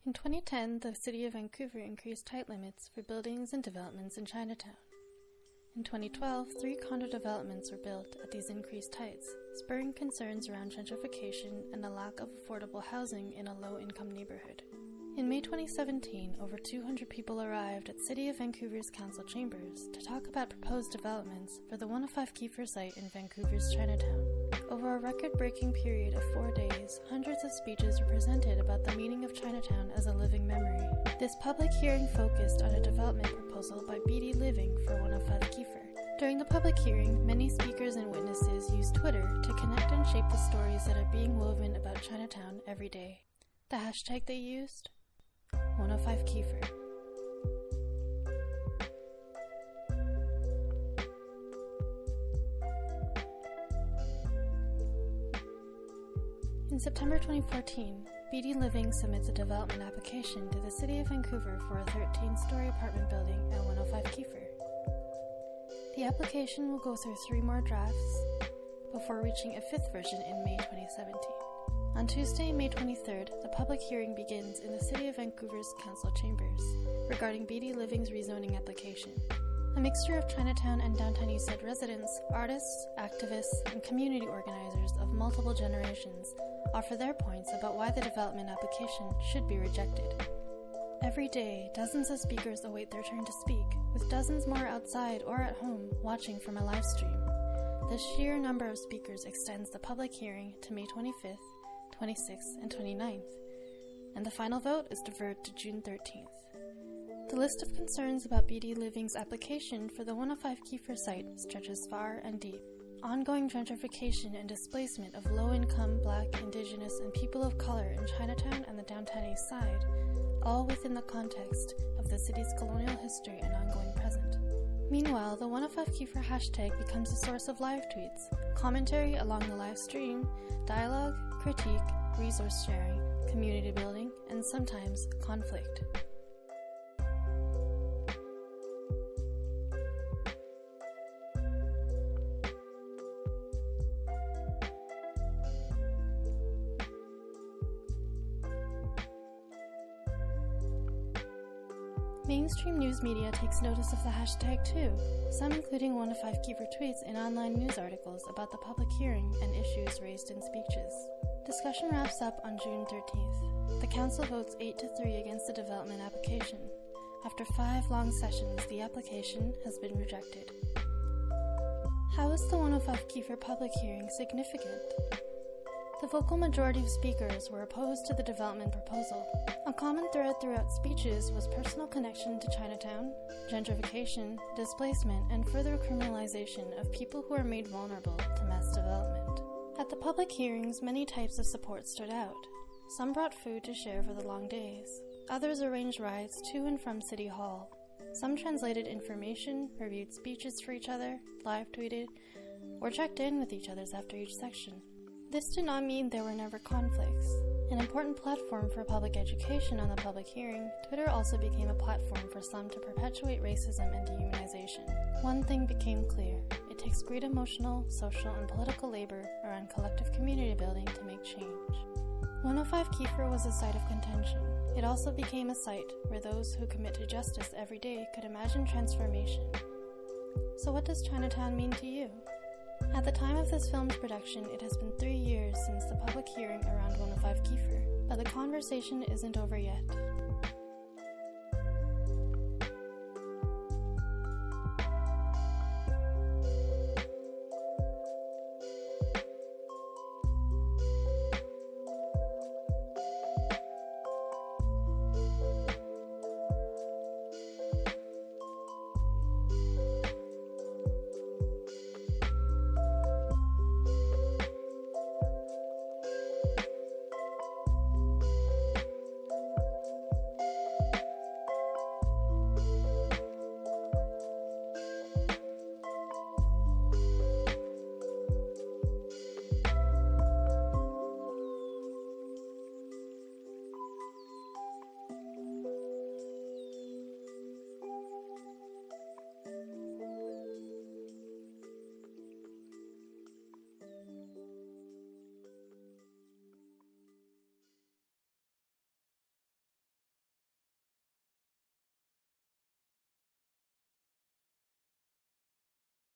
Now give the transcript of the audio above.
In 2010, the City of Vancouver increased height limits for buildings and developments in Chinatown. In 2012, 3 condo developments were built at these increased heights, spurring concerns around gentrification and a lack of affordable housing in a low-income neighborhood. In May 2017, over 200 people arrived at City of Vancouver's council chambers to talk about proposed developments for the 105 Kiefer site in Vancouver's Chinatown. Over a record-breaking period of 4 days, hundreds of speeches were presented about the meaning of Chinatown as a living memory. This public hearing focused on a development proposal by BD Living for 105 Kiefer. During the public hearing, many speakers and witnesses used Twitter to connect and shape the stories that are being woven about Chinatown every day. The hashtag they used? 105 Kiefer. In September 2014, BD Living submits a development application to the City of Vancouver for a 13-story apartment building at 105 Kiefer. The application will go through 3 more drafts before reaching a 5th version in May 2017. On Tuesday, May 23rd, the public hearing begins in the City of Vancouver's council chambers regarding BD Living's rezoning application. A mixture of Chinatown and downtown Eastside residents, artists, activists, and community organizers of multiple generations offer their points about why the development application should be rejected. Every day, dozens of speakers await their turn to speak, with dozens more outside or at home watching from a live stream. The sheer number of speakers extends the public hearing to May 25th, 26th, and 29th, and the final vote is deferred to June 13th. The list of concerns about BD Living's application for the 105 Kiefer site stretches far and deep. Ongoing gentrification and displacement of low-income, Black, Indigenous, and people of color in Chinatown and the downtown East Side, all within the context of the city's colonial history and ongoing present. Meanwhile, the 105 Kiefer hashtag becomes a source of live tweets, commentary along the live stream, dialogue, critique, resource sharing, community building, and sometimes conflict. Mainstream news media takes notice of the hashtag too, some including 105 Kiefer tweets in online news articles about the public hearing and issues raised in speeches. Discussion wraps up on June 13th. The council votes 8-3 against the development application. After 5 long sessions, the application has been rejected. How is the 105 Kiefer public hearing significant? The vocal majority of speakers were opposed to the development proposal. A common thread throughout speeches was personal connection to Chinatown, gentrification, displacement, and further criminalization of people who are made vulnerable to mass development. At the public hearings, many types of support stood out. Some brought food to share for the long days. Others arranged rides to and from City Hall. Some translated information, reviewed speeches for each other, live tweeted, or checked in with each other after each section. This did not mean there were never conflicts. An important platform for public education on the public hearing, Twitter also became a platform for some to perpetuate racism and dehumanization. One thing became clear: it takes great emotional, social, and political labor around collective community building to make change. 105 Kiefer was a site of contention. It also became a site where those who commit to justice every day could imagine transformation. So what does Chinatown mean to you? At the time of this film's production, it has been 3 years since the public hearing around 105 Kiefer, but the conversation isn't over yet.